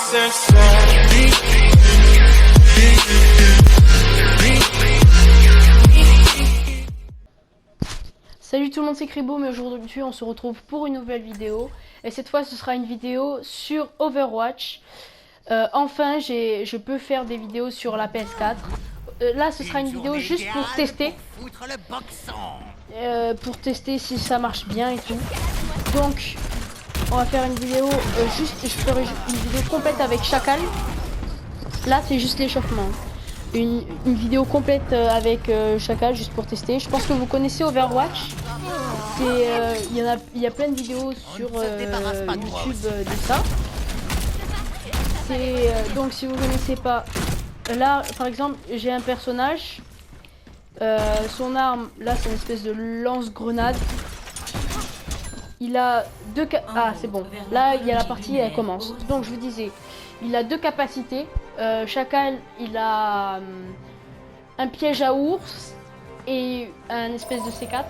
Salut tout le monde, c'est Kribo, mais aujourd'hui on se retrouve pour une nouvelle vidéo. Et cette fois ce sera une vidéo sur Overwatch. Enfin je peux faire des vidéos sur la PS4. Là ce sera une vidéo juste pour tester. Pour tester si ça marche bien et tout. Donc on va faire une vidéo je ferai une vidéo complète avec Chacal. Là c'est juste l'échauffement. Une vidéo complète avec Chacal juste pour tester. Je pense que vous connaissez Overwatch. Il y a plein de vidéos sur YouTube de ça. Donc si vous ne connaissez pas, là par exemple j'ai un personnage. Son arme, là c'est une espèce de lance-grenade. Il a deux... Ah c'est bon, là il y a la partie, elle commence. Donc je vous disais, il a deux capacités. Chacal, il a un piège à ours et un espèce de C4.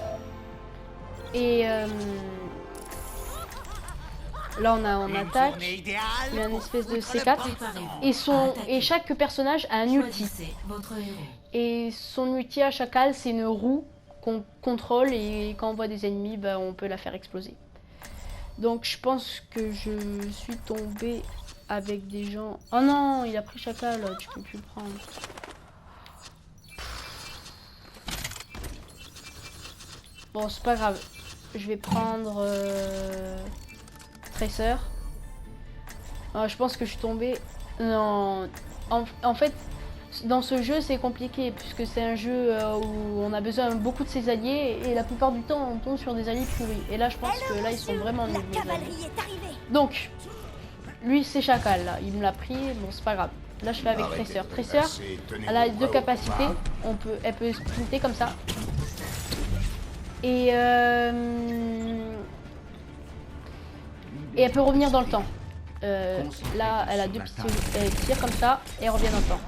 Et là on attaque. Il a une espèce de C4. Et chaque personnage a un ulti. Et son ulti à Chacal, c'est une roue qu'on contrôle et quand on voit des ennemis, bah, on peut la faire exploser. Donc je pense que je suis tombée avec des gens... Oh non, il a pris Chacal, tu peux plus le prendre. Bon, c'est pas grave. Je vais prendre Tracer. Je pense que je suis tombée... Non, en fait... Dans ce jeu c'est compliqué puisque c'est un jeu où on a besoin beaucoup de ses alliés et la plupart du temps on tombe sur des alliés pourris. Et là je pense que là ils sont vraiment nuls. Donc lui c'est Chacal là, il me l'a pris, bon c'est pas grave. Là je fais avec Tracer. Tracer elle a deux capacités, elle peut sprinter comme ça. Et elle peut revenir dans le temps. Là elle a deux pistolets, elle tire comme ça et elle revient dans le temps.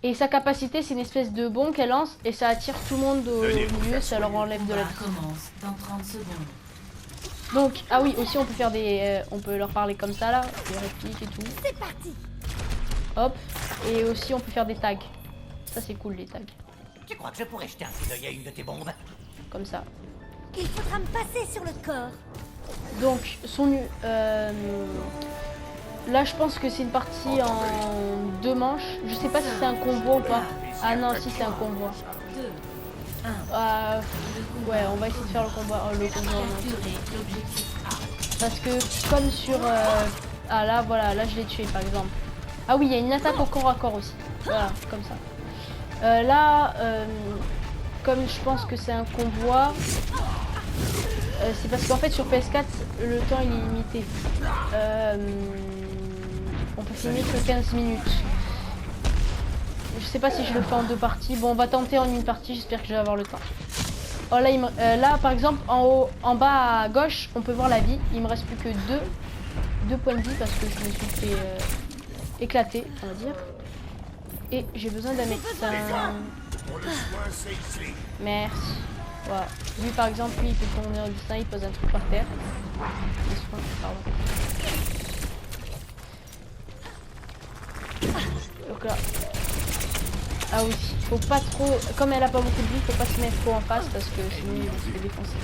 Et sa capacité c'est une espèce de bombe qu'elle lance et ça attire tout le monde au milieu, ça leur enlève de la vie. Donc ah oui aussi on peut faire des on peut leur parler comme ça là, des répliques et tout. C'est parti. Hop, et aussi on peut faire des tags. Ça c'est cool les tags. Tu crois que je pourrais jeter un coup d'œil à une de tes bombes? Comme ça. Il faudra me passer sur le corps. Donc là je pense que c'est une partie en 2 manches. Je sais pas si c'est un convoi ou pas. Ah non si c'est un convoi. Ouais on va essayer de faire le convoi. Parce que comme sur... Ah là voilà, là je l'ai tué par exemple. Ah oui il y a une attaque au corps à corps aussi. Voilà comme ça. Là comme je pense que c'est un convoi. C'est parce qu'en fait sur PS4 le temps il est limité. On peut finir que 15 minutes. Je sais pas si je le fais en 2 parties. Bon on va tenter en une partie, j'espère que je vais avoir le temps. Oh là, là par exemple en bas à gauche on peut voir la vie. Il me reste plus que 2 points de vie parce que je me suis fait éclater on va dire. Et j'ai besoin d'un médecin. Merci. Voilà. Lui par exemple, lui il peut tourner au dessin, il pose un truc par terre. Pardon. Donc là. Ah oui, faut pas trop. Comme elle a pas beaucoup de vie, faut pas se mettre trop en face parce que sinon il va se les défoncer.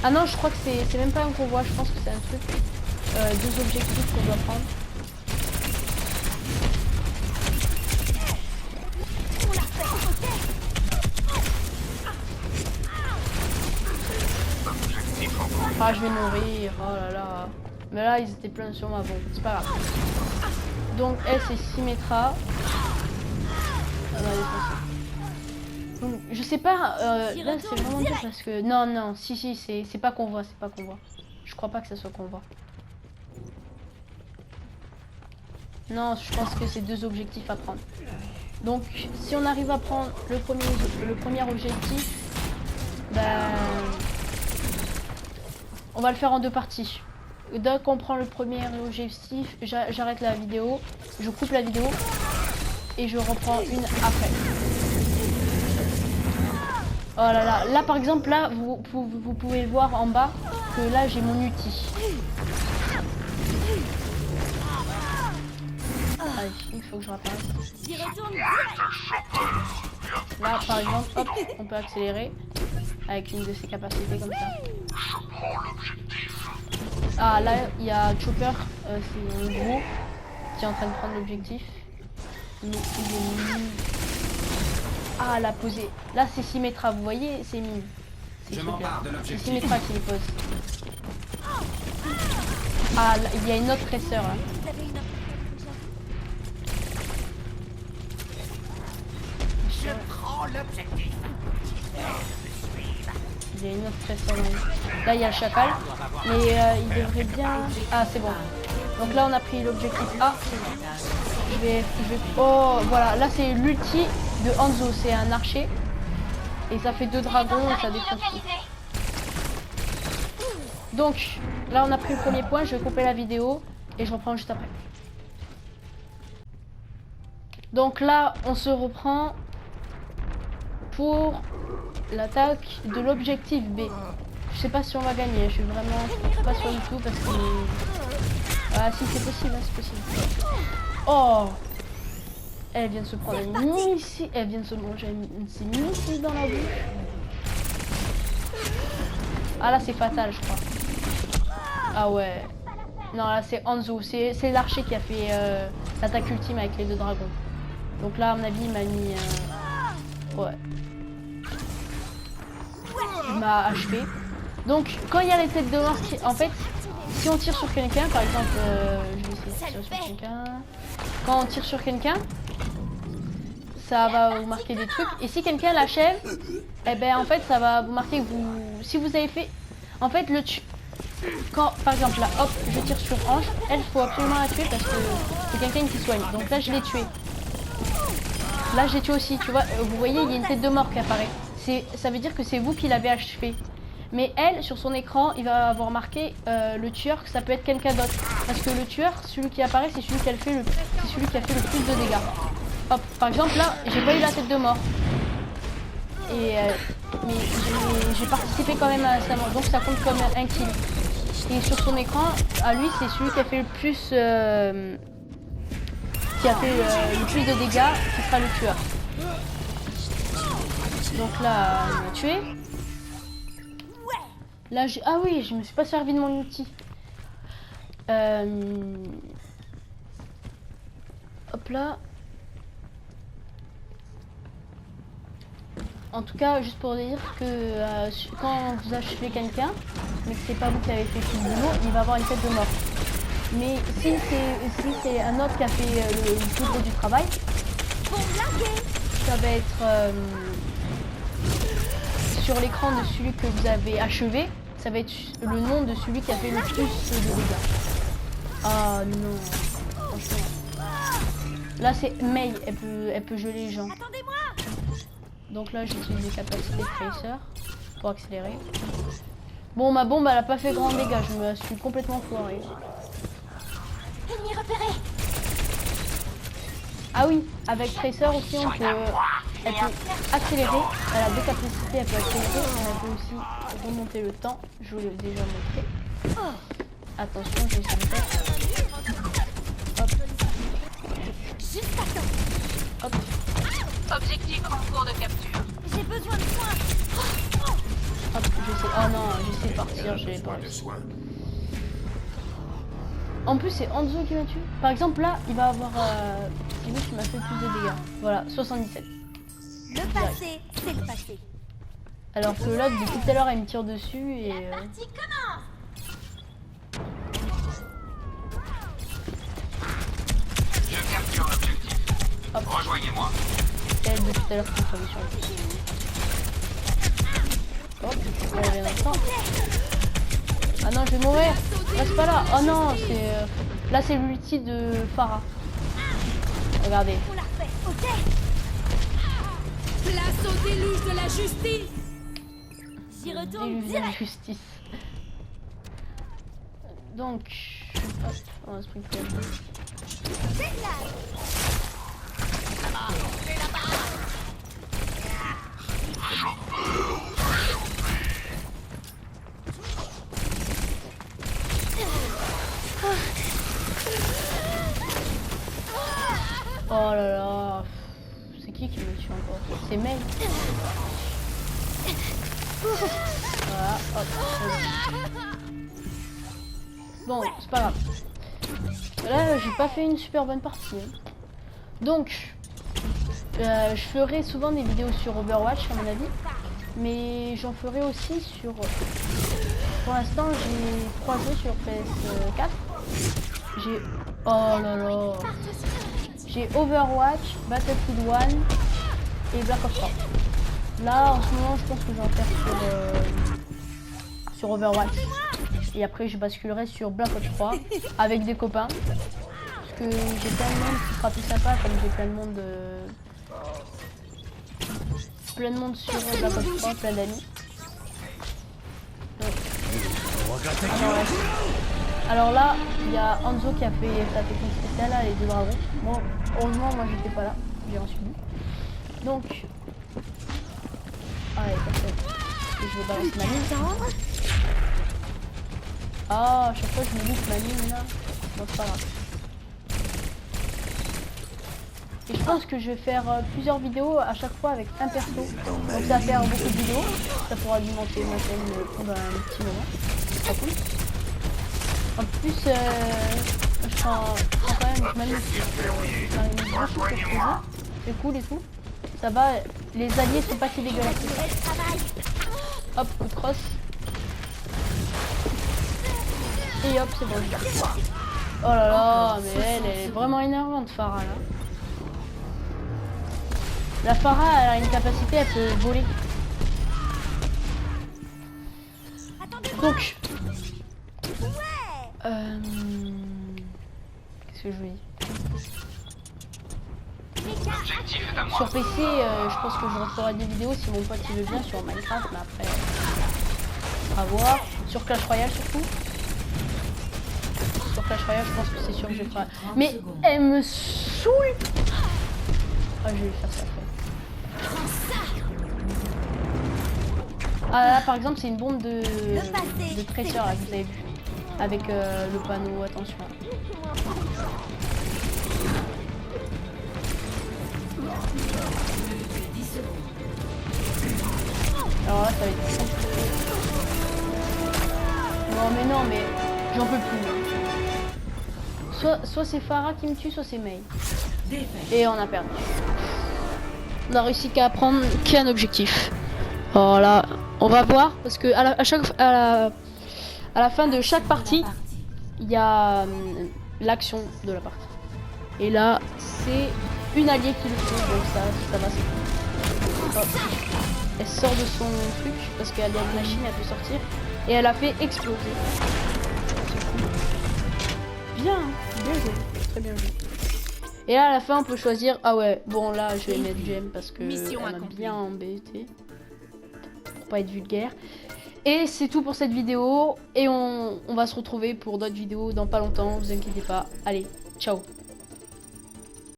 Ah non, je crois que c'est même pas un convoi, je pense que c'est un truc. 2 objectifs qu'on doit prendre. Ah je vais mourir, oh là là. Mais là ils étaient pleins sur ma bombe, c'est pas grave. Donc elle c'est Symmetra. Donc je sais pas, là c'est vraiment dur parce que... Non, si c'est pas convoi, c'est pas convoi. Je crois pas que ça soit convoi. Non, je pense que c'est 2 objectifs à prendre. Donc si on arrive à prendre le premier objectif, ben... On va le faire en 2 parties. Dès qu'on prend le premier objectif, j'arrête la vidéo, je coupe la vidéo et je reprends une après. Oh là là, là par exemple, là vous pouvez voir en bas que là j'ai mon ulti. Allez, il faut que je rappelle. J'y retourne. Là, par exemple, hop, on peut accélérer avec une de ses capacités comme ça. Ah, là, il y a Chopper, c'est un gros qui est en train de prendre l'objectif. Mais il est nul. Ah, la posée. Là, c'est Symmetra, vous voyez, c'est mine. C'est Symmetra qui les pose. Ah, là, il y a une autre presseur là. Vous avez une autre Je prends l'objectif. Il y a une autre presseur là. Là, il y a le chacal. Mais il devrait bien. Ah, c'est bon. Donc là, on a pris l'objectif A. Je vais. Oh, voilà. Là, c'est l'ulti de Hanzo. C'est un archer. Et ça fait 2 dragons et ça défonce tout. Donc, là, on a pris le premier point. Je vais couper la vidéo et je reprends juste après. Donc là, on se reprend pour l'attaque de l'objectif B. Je sais pas si on va gagner. Je suis vraiment pas sûr du tout parce que... Ah si, c'est possible, hein, c'est possible. Oh! Elle vient de se prendre une missile. Elle vient de se manger une missile dans la bouche. Ah là, c'est fatal, je crois. Ah ouais. Non, là, c'est Hanzo. C'est l'archer qui a fait l'attaque ultime avec les 2 dragons. Donc là, à mon avis, il m'a mis... Ouais. Il m'a achevé. Donc, quand il y a les têtes de mort, en fait, si on tire sur quelqu'un, par exemple, je vais essayer de tirer sur quelqu'un. Quand on tire sur quelqu'un, ça va vous marquer des trucs. Et si quelqu'un l'achève, eh ben en fait, ça va vous marquer que vous, si vous avez fait, en fait, quand, par exemple, là, hop, je tire sur Ange, elle, faut absolument la tuer parce que c'est quelqu'un qui soigne. Donc là, je l'ai tué. Là, j'ai tué aussi, tu vois. Vous voyez, il y a une tête de mort qui apparaît. Ça veut dire que c'est vous qui l'avez achevé. Mais elle, sur son écran, il va avoir marqué le tueur, que ça peut être quelqu'un d'autre. Parce que le tueur, celui qui apparaît, c'est celui qui a fait le plus de dégâts. Hop, par exemple, là, j'ai pas eu la tête de mort. Et mais j'ai participé quand même à sa mort, donc ça compte comme un kill. Et sur son écran, à lui, c'est celui qui a fait le plus, de dégâts, qui sera le tueur. Donc là, il m'a tué. Là, ah oui, je me suis pas servi de mon outil. Hop là. En tout cas, juste pour dire que quand vous achevez quelqu'un, mais que c'est pas vous qui avez fait tout le boulot, il va avoir une tête de mort. Mais si c'est un autre qui a fait le plus gros du travail, ça va être sur l'écran de celui que vous avez achevé, ça va être le nom de celui qui a fait le plus de dégâts. Ah non, franchement. Là c'est Mei, elle peut geler les gens. Donc là j'utilise les capacités de Tracer pour accélérer. Bon, ma bombe elle a pas fait grand dégâts, je me suis complètement foiré. Ennemi repéré. Ah oui, avec Tracer aussi elle peut accélérer, elle a 2 capacités, elle peut accélérer, elle peut aussi remonter le temps, je vous l'ai déjà montré. Attention, je vais essayer de faire. Hop. Juste à temps. Hop. Objectif en cours de capture. J'ai besoin de soins. Hop, j'essaie. Oh non, j'essaie de partir, je l'ai pas réussi. En plus, c'est Hanzo qui m'a tué. Par exemple, là, il va avoir. C'est lui qui m'a fait le plus de dégâts. Voilà, 77. Le passé, c'est le passé. Alors que là, depuis tout à l'heure, elle me tire dessus et. Partie commence. Je capture l'objectif. Rejoignez-moi. Elle, depuis tout à l'heure, c'est une solution. Hop, on revient dans le temps. Ah non, je vais mourir. Reste pas là. Oh non, c'est. Là, c'est l'ulti de Pharah. Regardez. On l'a fait. Ok. Place au déluge de la justice. J'y retourne Déluge de la direct. justice. Donc, hop, on va se sprinkler. Oh là là. C'est qui me tue encore? C'est Mei. Voilà, hop. Bon, c'est pas grave. Là, j'ai pas fait une super bonne partie. Donc, je ferai souvent des vidéos sur Overwatch, à mon avis. Mais j'en ferai aussi sur... Pour l'instant, j'ai 3 jeux sur PS4. J'ai... Oh là là. J'ai Overwatch, Battlefield 1 et Black Ops 3. Là, en ce moment, je pense que je vais en faire sur Overwatch. Et après, je basculerai sur Black Ops 3 avec des copains. Parce que j'ai plein de monde qui sera plus sympa, comme j'ai plein de monde... Plein de monde sur Black Ops 3, plein d'amis. Alors là, il y a Hanzo qui a fait sa technique spéciale, là, les 2 dragons. Bon, heureusement, moi j'étais pas là, j'ai rien subi. Donc, allez, parfait. Et je vais balancer ma mine. Ah, à chaque fois je me loupe ma mine là. Bon, c'est pas grave. Et je pense que je vais faire plusieurs vidéos à chaque fois avec un perso. Donc ça va faire beaucoup de vidéos. Ça pourra alimenter ma chaîne pendant un petit moment. C'est pas cool. En plus, je prends quand même, je m'amuse. C'est cool et tout. Ça va, les alliés sont pas si dégueulasses. Hop, coup de crosse. Et hop, c'est bon. Oh là là, mais elle est vraiment énervante, Pharah là. La Pharah, elle a une capacité, elle peut voler. Donc, qu'est-ce que je veux dire? L'objectif est à moi. Sur PC, je pense que je referai des vidéos si mon pote il veut bien sur Minecraft, mais après, à voir. Sur Clash Royale surtout. Sur Clash Royale, je pense que c'est sûr que je ferai. Mais elle me saoule. Ah, je vais faire ça après. Ah là, par exemple, c'est une bombe de traiteur là, que vous avez vu. Avec le panneau, attention. Alors là, ça va être compliqué. Non mais non, mais j'en peux plus. Soit c'est Pharah qui me tue, soit c'est Mei. Et on a perdu. On a réussi qu'à prendre qu'un objectif. Voilà, on va voir parce que à la fin de chaque partie, il y a l'action de la partie. Et là, c'est une alliée qui le fait, donc ça va, c'est cool. Hop. Elle sort de son truc parce qu'elle a une machine, elle peut sortir et elle a fait exploser. C'est cool. Bien, bien joué, très bien joué. Et là, à la fin, on peut choisir. Ah ouais, bon là, je vais mettre Gem parce que elle m'a bien embêté. Pour pas être vulgaire. Et c'est tout pour cette vidéo. Et on va se retrouver pour d'autres vidéos dans pas longtemps. Vous inquiétez pas. Allez, ciao.